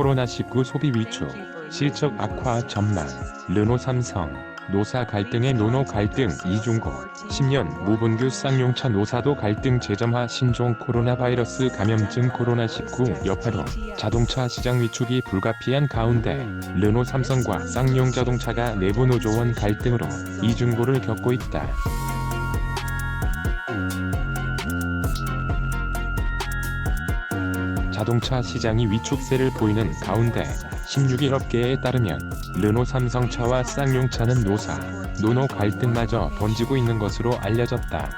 코로나19 소비 위축, 실적 악화 전망, 르노 삼성, 노사 갈등의 노노 갈등 이중고, 10년 무분규 쌍용차 노사도 갈등 재점화 신종 코로나 바이러스 감염증 코로나19 여파로 자동차 시장 위축이 불가피한 가운데 르노 삼성과 쌍용 자동차가 내부 노조원 갈등으로 이중고를 겪고 있다. 자동차 시장이 위축세를 보이는 가운데 16일 업계에 따르면 르노 삼성차와 쌍용차는 노사, 노노 갈등마저 번지고 있는 것으로 알려졌다.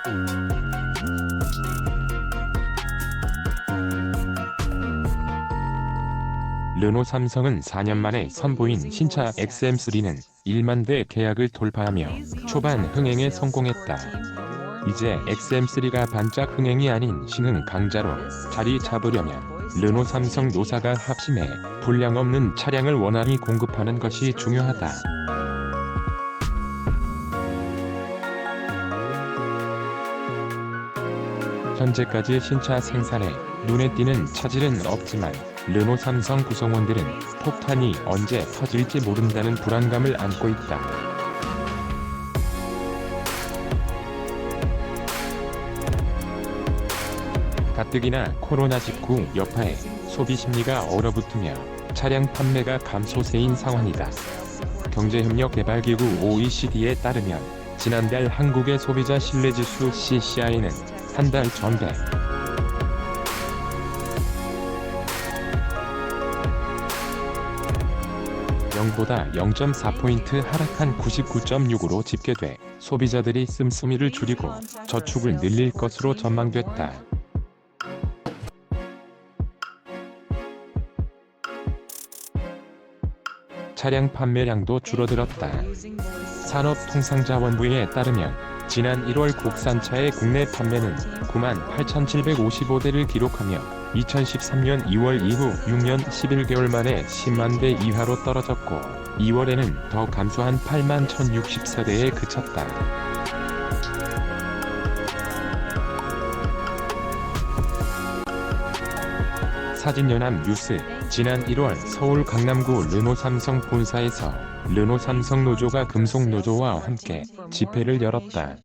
르노 삼성은 4년 만에 선보인 신차 XM3는 1만 대 계약을 돌파하며 초반 흥행에 성공했다. 이제 XM3가 반짝 흥행이 아닌 신흥 강자로 자리 잡으려면 르노 삼성 노사가 합심해 불량 없는 차량을 원활히 공급하는 것이 중요하다. 현재까지 신차 생산에 눈에 띄는 차질은 없지만 르노 삼성 구성원들은 폭탄이 언제 터질지 모른다는 불안감을 안고 있다. 가뜩이나 코로나19 여파에 소비 심리가 얼어붙으며 차량 판매가 감소세인 상황이다. 경제협력개발기구 OECD에 따르면 지난달 한국의 소비자 신뢰지수 CCI는 한 달 전배 0보다 0.4포인트 하락한 99.6으로 집계돼 소비자들이 씀씀이를 줄이고 저축을 늘릴 것으로 전망됐다. 차량 판매량도 줄어들었다. 산업통상자원부에 따르면 지난 1월 국산차의 국내 판매는 98,755대를 기록하며 2013년 2월 이후 6년 11개월 만에 10만 대 이하로 떨어졌고 2월에는 더 감소한 8만 1,064대에 그쳤다. 사진연합 뉴스, 지난 1월 서울 강남구 르노 삼성 본사에서 르노 삼성 노조가 금속노조와 함께 집회를 열었다.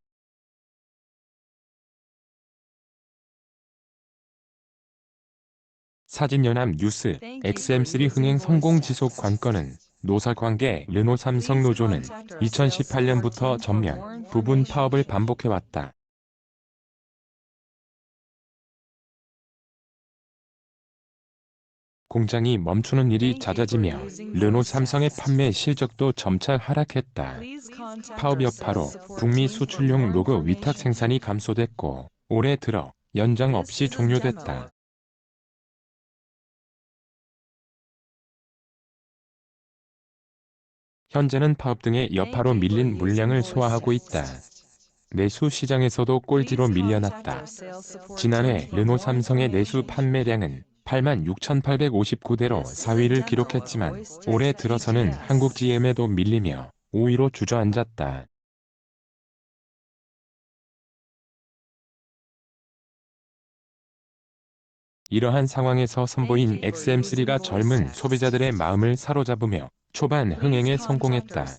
사진연합 뉴스, XM3 흥행 성공 지속 관건은 노사 관계 르노 삼성 노조는 2018년부터 전면, 부분 파업을 반복해왔다. 공장이 멈추는 일이 잦아지며 르노 삼성의 판매 실적도 점차 하락했다. 파업 여파로 북미 수출용 로그 위탁 생산이 감소됐고 올해 들어 연장 없이 종료됐다. 현재는 파업 등의 여파로 밀린 물량을 소화하고 있다. 내수 시장에서도 꼴찌로 밀려났다. 지난해 르노 삼성의 내수 판매량은 86,859대로 4위를 기록했지만 올해 들어서는 한국 GM에도 밀리며 5위로 주저앉았다. 이러한 상황에서 선보인 XM3가 젊은 소비자들의 마음을 사로잡으며 초반 흥행에 성공했다.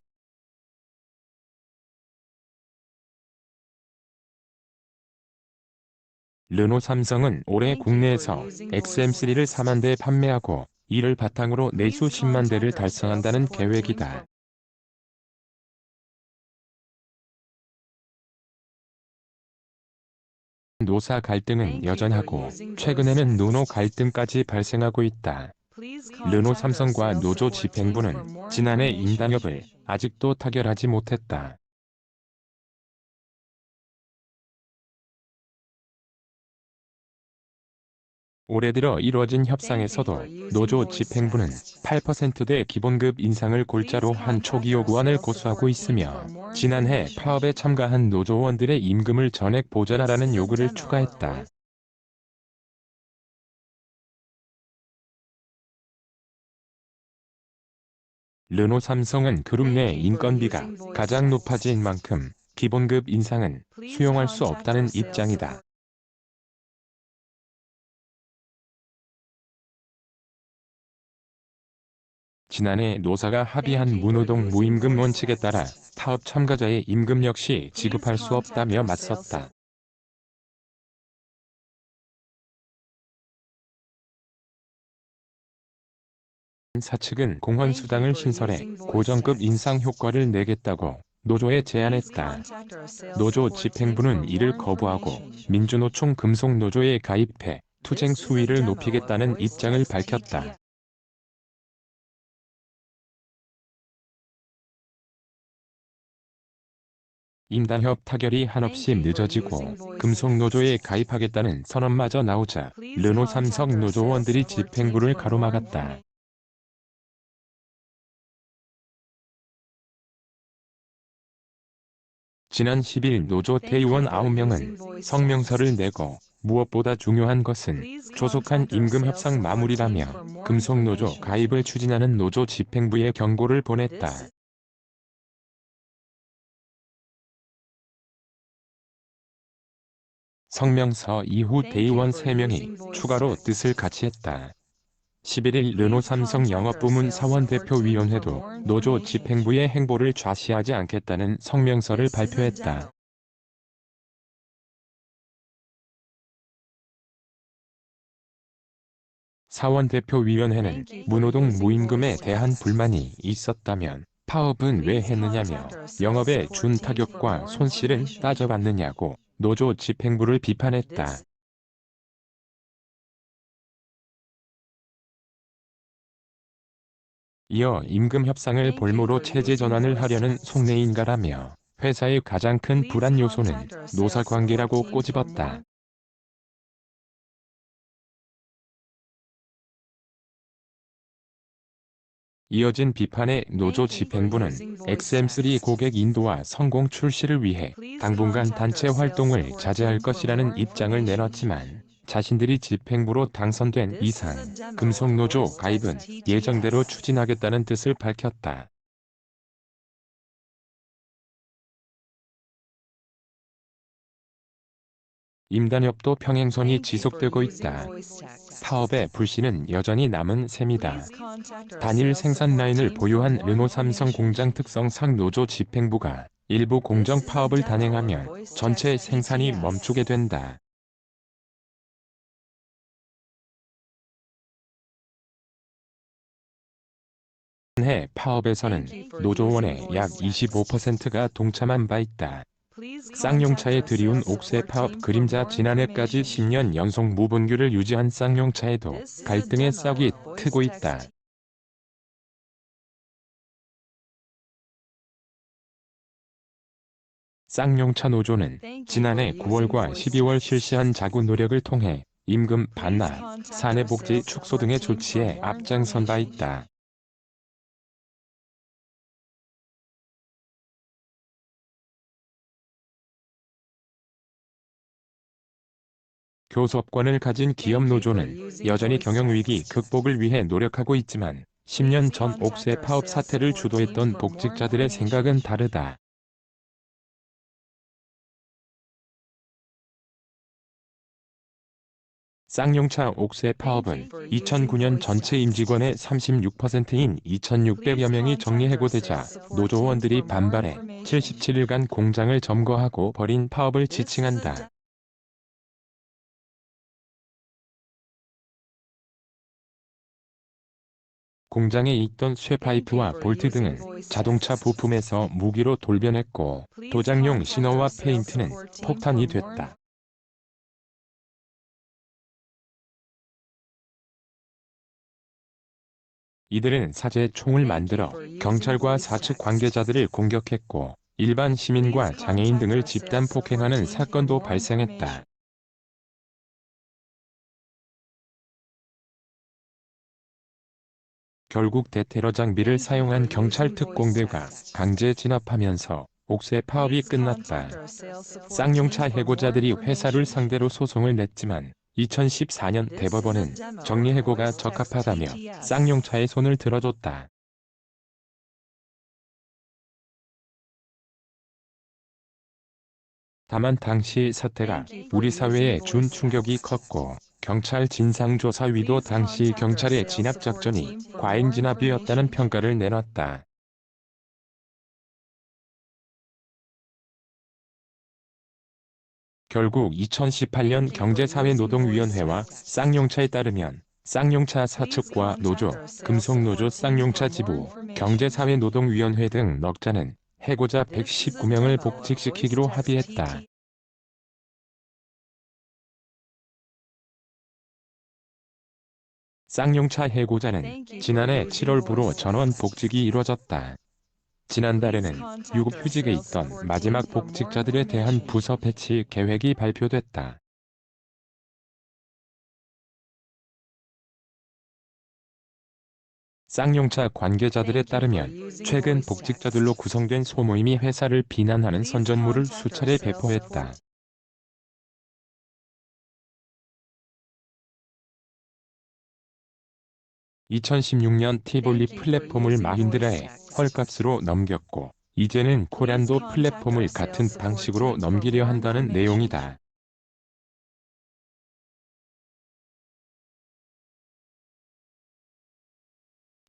르노 삼성은 올해 국내에서 XM3를 4만 대 판매하고 이를 바탕으로 내수 10만 대를 달성한다는 계획이다. 노사 갈등은 여전하고 최근에는 노노 갈등까지 발생하고 있다. 르노 삼성과 노조 집행부는 지난해 임단협을 아직도 타결하지 못했다. 올해 들어 이뤄진 협상에서도 노조 집행부는 8%대 기본급 인상을 골자로 한 초기 요구안을 고수하고 있으며 지난해 파업에 참가한 노조원들의 임금을 전액 보전하라는 요구를 추가했다. 르노 삼성은 그룹 내 인건비가 가장 높아진 만큼 기본급 인상은 수용할 수 없다는 입장이다. 지난해 노사가 합의한 무노동 무임금 원칙에 따라 파업 참가자의 임금 역시 지급할 수 없다며 맞섰다. 사측은 공헌수당을 신설해 고정급 인상 효과를 내겠다고 노조에 제안했다. 노조 집행부는 이를 거부하고 민주노총 금속노조에 가입해 투쟁 수위를 높이겠다는 입장을 밝혔다. 임단협 타결이 한없이 늦어지고 금속노조에 가입하겠다는 선언마저 나오자 르노 삼성 노조원들이 집행부를 가로막았다. 지난 10일 노조 대의원 9명은 성명서를 내고 무엇보다 중요한 것은 조속한 임금 협상 마무리라며 금속노조 가입을 추진하는 노조 집행부에 경고를 보냈다. 성명서 이후 대의원 3명이 추가로 뜻을 같이 했다. 11일 르노 삼성 영업부문 사원대표위원회도 노조 집행부의 행보를 좌시하지 않겠다는 성명서를 발표했다. 사원대표위원회는 무노동 무임금에 대한 불만이 있었다면 파업은 왜 했느냐며 영업에 준 타격과 손실은 따져봤느냐고 노조 집행부를 비판했다. 이어 임금 협상을 볼모로 체제 전환을 하려는 속내인가라며 회사의 가장 큰 불안 요소는 노사 관계라고 꼬집었다. 이어진 비판에 노조 집행부는 XM3 고객 인도와 성공 출시를 위해 당분간 단체 활동을 자제할 것이라는 입장을 내놨지만 자신들이 집행부로 당선된 이상 금속노조 가입은 예정대로 추진하겠다는 뜻을 밝혔다. 임단협도 평행선이 지속되고 있다. 파업의 불씨는 여전히 남은 셈이다. 단일 생산 라인을 보유한 르노 삼성 공장 특성상 노조 집행부가 일부 공정 파업을 단행하면 전체 생산이 멈추게 된다. 해 파업에서는 노조원의 약 25%가 동참한 바 있다. 쌍용차에 들이운 옥새 파업 그림자 지난해까지 10년 연속 무분규를 유지한 쌍용차에도 갈등의 싹이 트고 있다. 쌍용차 노조는 지난해 9월과 12월 실시한 자구 노력을 통해 임금 반납, 사내복지 축소 등의 조치에 앞장선 바 있다. 교섭권을 가진 기업 노조는 여전히 경영위기 극복을 위해 노력하고 있지만 10년 전 옥새 파업 사태를 주도했던 복직자들의 생각은 다르다. 쌍용차 옥새 파업은 2009년 전체 임직원의 36%인 2,600여 명이 정리해고되자 노조원들이 반발해 77일간 공장을 점거하고 벌인 파업을 지칭한다. 공장에 있던 쇠파이프와 볼트 등은 자동차 부품에서 무기로 돌변했고 도장용 시너와 페인트는 폭탄이 됐다. 이들은 사제 총을 만들어 경찰과 사측 관계자들을 공격했고 일반 시민과 장애인 등을 집단 폭행하는 사건도 발생했다. 결국 대테러 장비를 사용한 경찰 특공대가 강제 진압하면서 옥새 파업이 끝났다. 쌍용차 해고자들이 회사를 상대로 소송을 냈지만 2014년 대법원은 정리해고가 적합하다며 쌍용차의 손을 들어줬다. 다만 당시 사태가 우리 사회에 준 충격이 컸고 경찰 진상조사위도 당시 경찰의 진압작전이 과잉 진압이었다는 평가를 내놨다. 결국 2018년 경제사회노동위원회와 쌍용차에 따르면 쌍용차 사측과 노조, 금속노조 쌍용차 지부, 경제사회노동위원회 등 넉자는 해고자 119명을 복직시키기로 합의했다. 쌍용차 해고자는 지난해 7월부로 전원 복직이 이뤄졌다. 지난달에는 유급휴직에 있던 마지막 복직자들에 대한 부서 배치 계획이 발표됐다. 쌍용차 관계자들에 따르면 최근 복직자들로 구성된 소모임이 회사를 비난하는 선전물을 수차례 배포했다. (2016년) 티볼리 플랫폼을 마힌드라에 헐값으로 넘겼고 이제는 코란도 플랫폼을 같은 방식으로 넘기려 한다는 내용이다.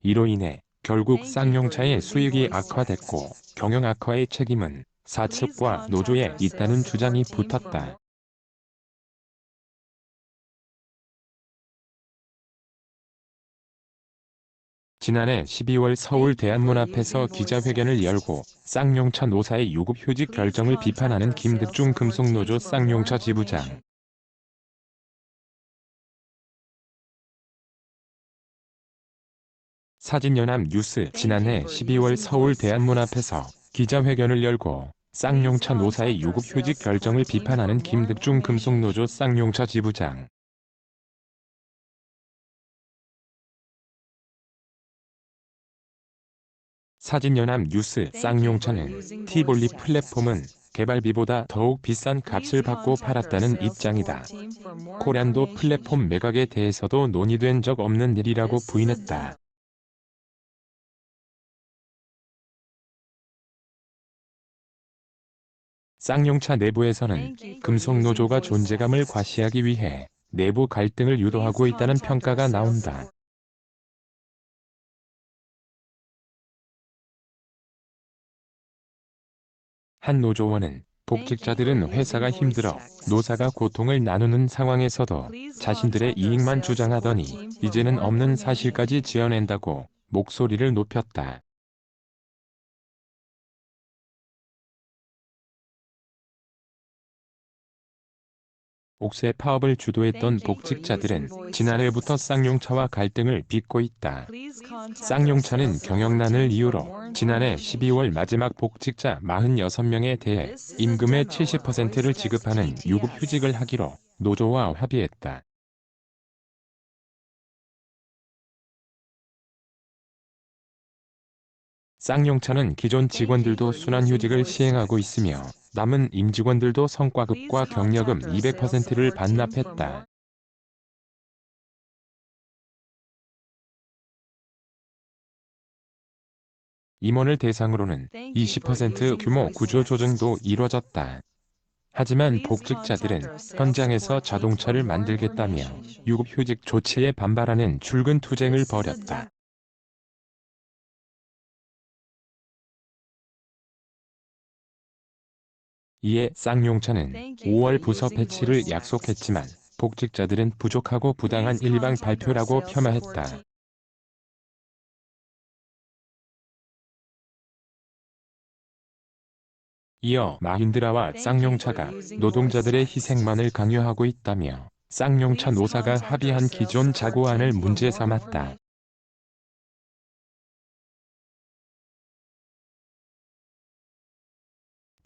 이로 인해 결국 쌍용차의 수익이 악화됐고 경영 악화의 책임은 사측과 노조에 있다는 주장이 붙었다. 지난해 12월 서울 대한문 앞에서 기자회견을 열고 쌍용차 노사의 유급휴직 결정을 비판하는 김득중 금속노조 쌍용차 지부장. 사진연합뉴스 지난해 12월 서울 대한문 앞에서 기자회견을 열고 쌍용차 노사의 유급휴직 결정을 비판하는 김득중 금속노조 쌍용차 지부장. 사진연합뉴스 쌍용차는 티볼리 플랫폼은 개발비보다 더욱 비싼 값을 받고 팔았다는 입장이다. 코란도 플랫폼 매각에 대해서도 논의된 적 없는 일이라고 부인했다. 쌍용차 내부에서는 금속노조가 존재감을 과시하기 위해 내부 갈등을 유도하고 있다는 평가가 나온다. 한 노조원은 복직자들은 회사가 힘들어 노사가 고통을 나누는 상황에서도 자신들의 이익만 주장하더니 이제는 없는 사실까지 지어낸다고 목소리를 높였다. 옥새 파업을 주도했던 복직자들은 지난해부터 쌍용차와 갈등을 빚고 있다. 쌍용차는 경영난을 이유로 지난해 12월 마지막 복직자 46명에 대해 임금의 70%를 지급하는 유급휴직을 하기로 노조와 합의했다. 쌍용차는 기존 직원들도 순환휴직을 시행하고 있으며 남은 임직원들도 성과급과 경력금 200%를 반납했다. 임원을 대상으로는 20% 규모 구조조정도 이뤄졌다. 하지만 복직자들은 현장에서 자동차를 만들겠다며 유급휴직 조치에 반발하는 출근 투쟁을 벌였다. 이에 쌍용차는 5월 부서 배치를 약속했지만 복직자들은 부족하고 부당한 일방 발표라고 폄하했다. 이어 마힌드라와 쌍용차가 노동자들의 희생만을 강요하고 있다며 쌍용차 노사가 합의한 기존 자구안을 문제 삼았다.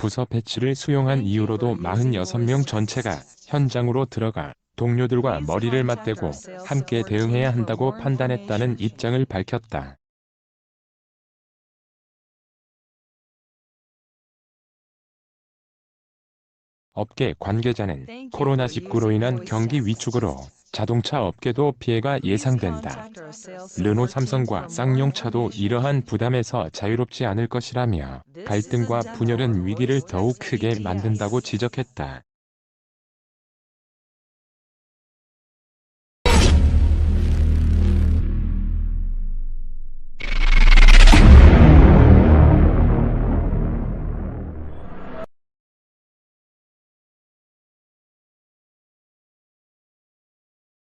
부서 배치를 수용한 이유로도 46명 전체가 현장으로 들어가 동료들과 머리를 맞대고 함께 대응해야 한다고 판단했다는 입장을 밝혔다. 업계 관계자는 코로나19로 인한 경기 위축으로 자동차 업계도 피해가 예상된다. 르노 삼성과 쌍용차도 이러한 부담에서 자유롭지 않을 것이라며 갈등과 분열은 위기를 더욱 크게 만든다고 지적했다.